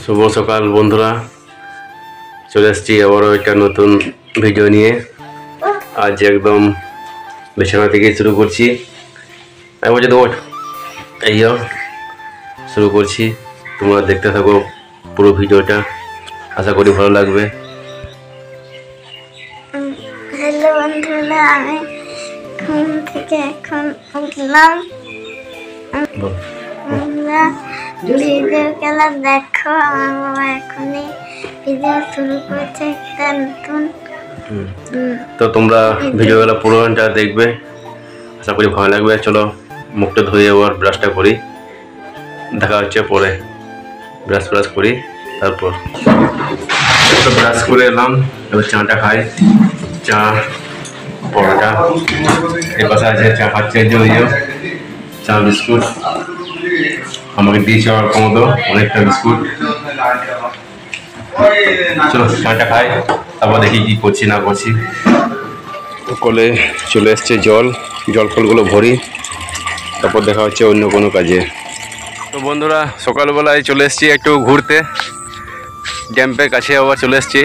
শুভ সকাল বন্ধুরা, চলে আসছি আবারও একটা নতুন ভিডিও নিয়ে। আজ একদম বিছানা থেকে শুরু করছি। আমি বলছি তো এই শুরু করছি, তোমরা দেখতে থাকো পুরো ভিডিওটা, আশা করি ভালো লাগবে। হ্যালো বন্ধুরা, আমি ঘুম থেকে এখন উঠলাম। ভিডিও খেলা দেখো, আমার বাবা এখনই ভিডিও শুরু করছে একটা নতুন। তো তোমরা ভিডিওগুলো পুরোটা দেখবে, আশা করি ভালো লাগবে। চলো মুখটা ধুয়ে আবার ব্রাশটা করি, দেখা হচ্ছে পরে। ব্রাশ করি, তারপর তো ব্রাশ করে এলাম, এবার চাটা খাই। চা পরোটা এর পাশে আছে, চা খাচ্ছে চা বিস্কুট আমাকে দিয়েছে আর কমতো অনেকটা বিস্কুট। চলো চাটা খাই, তারপর দেখি কি করছি না করছি। কলে চলে এসছে জল ফলগুলো ভরি, তারপর দেখা হচ্ছে অন্য কোনো কাজে। তো বন্ধুরা, সকালবেলায় চলে এসছি একটু ঘুরতে, ড্যাম্পের কাছে আবার চলে এসছি।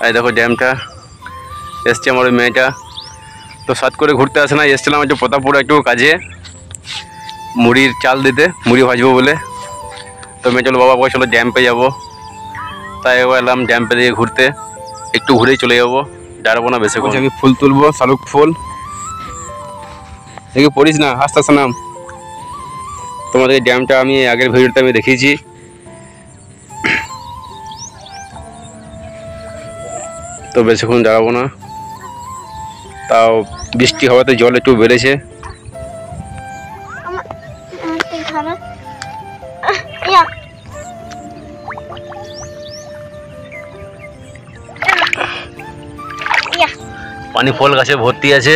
এই দেখো ড্যামটা, এসছে আমার ওই মেয়েটা। তো সাত করে ঘুরতে আসে না, এসছিলাম একটু প্রতাপপুরে একটু কাজে, মুড়ির চাল দিতে, মুড়ি ভাজবো বলে। তো মেয়ে চলো বাবা চলো ড্যাম্পে যাবো, তাই এবার এলাম ড্যাম্পে দিয়ে ঘুরতে। একটু ঘুরেই চলে যাবো, দাঁড়াবো না বেশি। আমি ফুল তুলবো, শালুক ফুল। দেখি পড়িস না, আস্তে আস্তে নাম। তোমাদের এই ড্যামটা আমি আগের ভিডিওতে আমি দেখিয়েছি। তো বেশিক্ষণ দাঁড়াবো না, তাও বৃষ্টি হওয়াতে জল একটু বেড়েছে। পানি ফল গাছে ভর্তি আছে।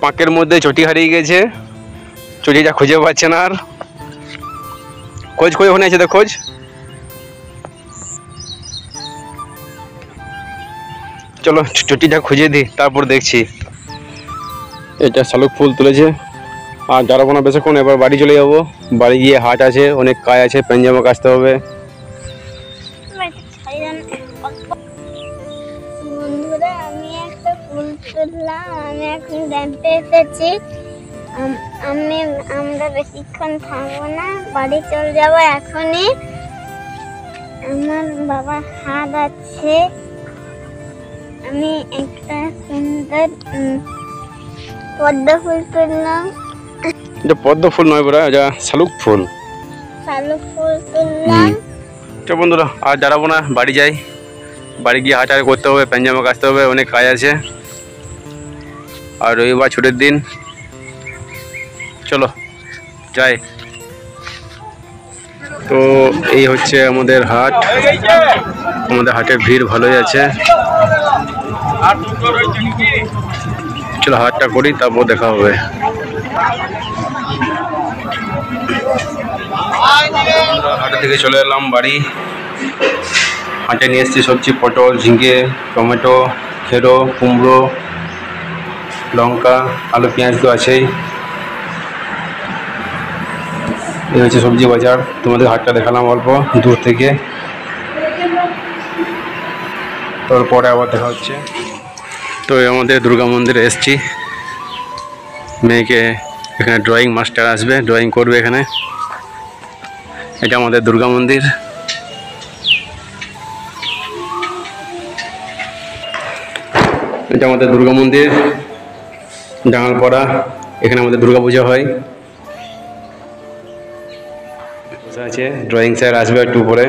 পাঁকের মধ্যে চটি হারিয়ে গেছে, চটিটা খুঁজে পাচ্ছে না আর। খোঁজ ওখানে আছে তো, খোঁজ। চলো চটিটা খুঁজে দিই, তারপর দেখছি। এটা শালুক ফুল তুলেছে, আর দাঁড়াবো না বেশিক্ষণ, এবার বাড়ি চলে যাবো। বাড়ি গিয়ে হাট আছে, অনেক কাজ আছে, পেনজামা কাচতে হবে। বন্ধুরা, আমি একটা ফুল তুললাম, আমি এখন ড্যাম্পে এসেছি। আমরা বেশিক্ষণ থাকবো না, বাড়ি চলে যাবো এখনই। আমার বাবা হাত আছে, আমি একটা সুন্দর পদ্ম ফুল তুললাম। এটা পদ্ম ফুল নয় বড়া, এটা শালুক ফুল। শালুক ফুল তুললাম। তো বন্ধুরা, আর দাঁড়াবো না, বাড়ি যাই। বাড়ি গিয়ে হাট করতে হবে, পেনজামা কাচতে হবে, অনেক কাজ আছে। আর রবিবার ছুটির দিন, চলো যাই। তো এই হচ্ছে আমাদের হাট, আমাদের হাটের ভিড় ভালোই আছে। চলো হাটটা করি, তারপর দেখা হবে। হাটের থেকে চলে এলাম বাড়ি। হাটে নিয়ে এসেছি সবজি, পটল, ঝিঙে, টমেটো, খেরো, কুমড়ো, লঙ্কা, আলু, পেঁয়াজ তো আছেই। এই হচ্ছে সবজি বাজার। তোমাদের হাটটা দেখালাম অল্প দূর থেকে, তারপরে আবার দেখা হচ্ছে। তো আমাদের দুর্গা মন্দিরে এসেছি, মেয়েকে এখানে ড্রয়িং মাস্টার আসবে, ড্রয়িং করবে এখানে। এটা আমাদের দুর্গা মন্দির। এটা আমাদের দুর্গা মন্দির, ডাঙালপাড়া। এখানে আমাদের দুর্গা পূজা হয়। বসে আছে, ড্রয়িং স্যার আসবে একটু পরে।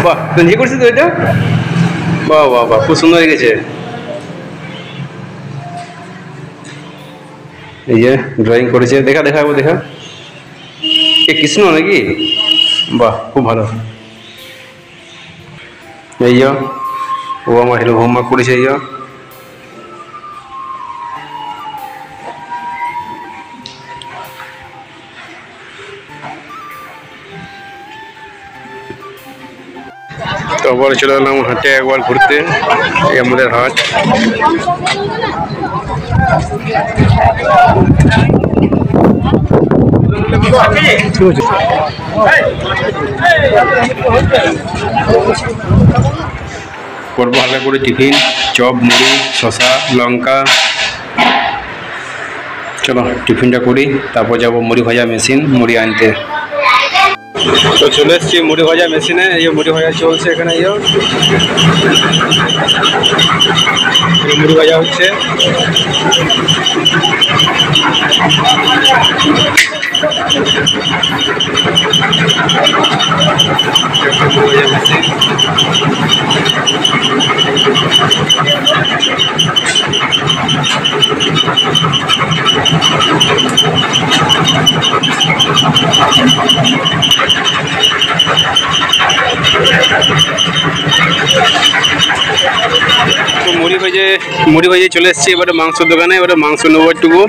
বাহ, তুমি করছিস তো এটা? বাহ বাহ বাহ, খুব সুন্দর হয়ে গেছে। এই যে ড্রয়িং করেছে, দেখা দেখা কৃষ্ণ নাকি? বাহ, খুব ভালো। এই যে ও আমার হোমওয়ার্ক করেছে। এই যে তারপরে চলে এলাম হাটে একবার ঘুরতে। এই আমাদের হাট। করবো হালকা করে টিফিন, চপ, মুড়ি, শসা, লঙ্কা। চলো টিফিনটা করি, তারপর যাবো মুড়ি ভাজা মেশিন মুড়ি আনতে। তো চলে এসছি মুড়ি ভাজা মেশিনে। এই যে মুড়ি ভাজা চলছে এখানে। এই মুড়ি ভাজা হচ্ছে। তো মুড়ি ভেজে চলে এসেছি এবারে মাংসর দোকানে। এবারে মাংস নেবো একটুকু।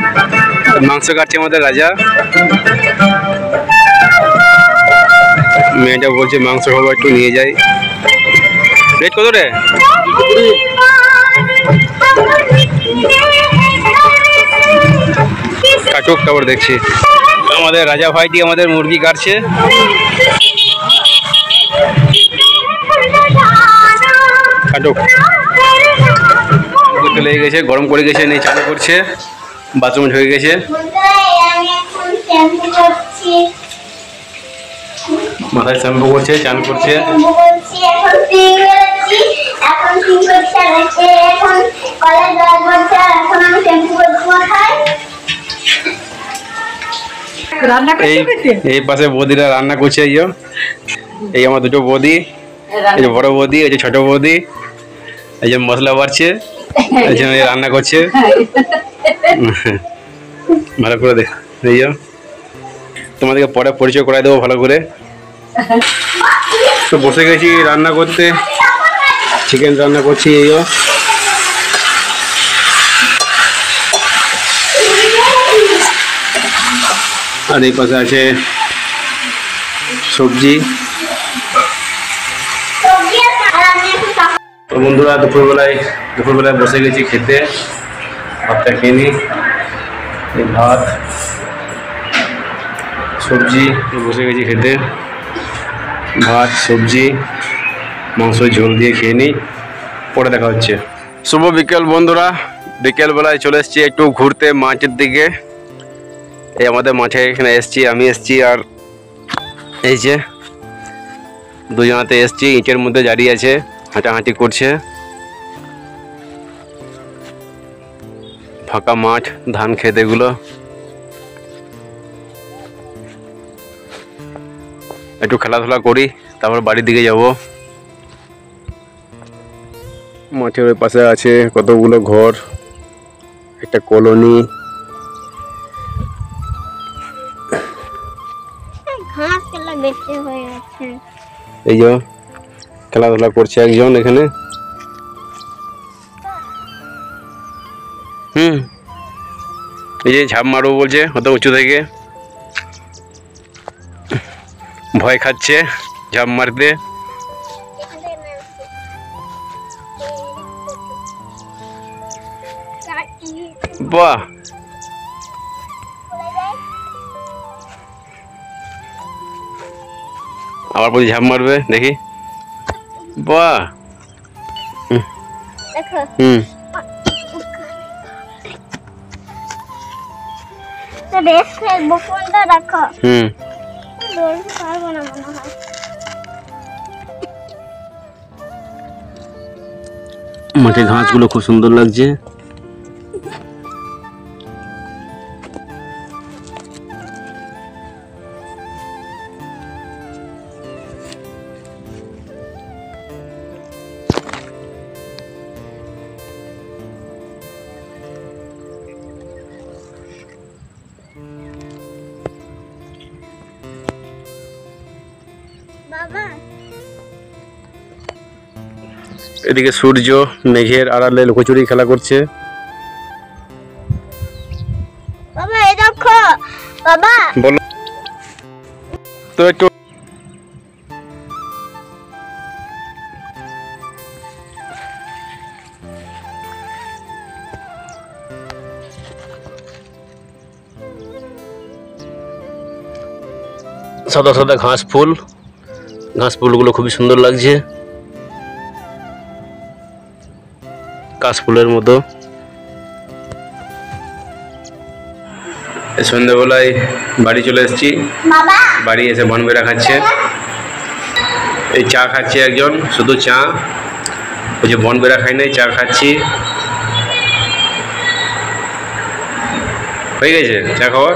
মাংস কাটছে আমাদের রাজা। মেয়েটা বলছে মাংস খাবো, একটু নিয়ে যাই। রেট কত রে? কাটুক, তারপর দেখছি। আমাদের রাজা ভাইটি আমাদের মুরগি কাটছে। কাটুক। লেগে গেছে, গরম করে গেছে, নেই চালু করছে। বাথরুম হয়ে গেছে। মাথায় শ্যাম্পু করছে, চান করছে। এই পাশে বৌদিরা রান্না করছে। এই আমার দুটো বৌদি, এই যে বড় বৌদি, এই যে ছোট বৌদি। এই যে মশলা বাড়ছে, এই জন্য রান্না করছে। ভালো করে দেখ। এই তোমাদেরকে পরে পরিচয় করাই দেবো ভালো করে। তো বসে গেছি রান্না করতে। চিকেন রান্না করছি। এই আর এই পাশে আছে সবজি। তো বন্ধুরা দুপুরবেলায় বসে গেছি খেতে। ভাতটা খেয়ে নিই। ভাত সবজি বসে গেছি খেতে। ভাত সবজি মাংস ঝোল দিয়ে খেয়ে নিই, পরে দেখা হচ্ছে। শুভ বিকেল বন্ধুরা। বিকেলবেলায় চলে এসেছি একটু ঘুরতে মাঠের দিকে। এই আমাদের মাঠে এখানে এসছি, আমি এসছি আর এই যে দুজনাতে এসছি। ইটের মধ্যে দাঁড়িয়ে আছে, হাঁটাহাঁটি করছে। ফাঁকা মাঠ, ধান ক্ষেত এগুলো। একটু খেলাধুলা করি, তারপর বাড়ির দিকে যাব। মাঠের ওই পাশে আছে কতগুলো ঘর, একটা কলোনি। এই যে খেলাধুলা করছে একজন এখানে। এই যে ঝাঁপ মারবো বলছে অত উঁচু থেকে, ভয় খাচ্ছে ঝাঁপ মারতে। বাহ, আবার বলছি ঝাঁপ মারবে, দেখি। বাহ, মাঠে ঘাসগুলো খুব সুন্দর লাগছে। এদিকে সূর্য মেঘের আড়ালে লুকোচুরি খেলা করছে। বাবা এই দেখো বাবা। বলো তো একটু। সাদা সাদা ঘাস ফুলগুলো খুবই সুন্দর লাগছে, কাশ ফুলের মতো। সন্ধ্যাবেলায় বাড়ি চলে এসেছি। বাড়ি এসে বনবেরা খাচ্ছে, এই চা খাচ্ছে একজন, শুধু চা। ওই যে বনবেরা খাই নাই, চা খাচ্ছি। হয়ে গেছে চা খাওয়া।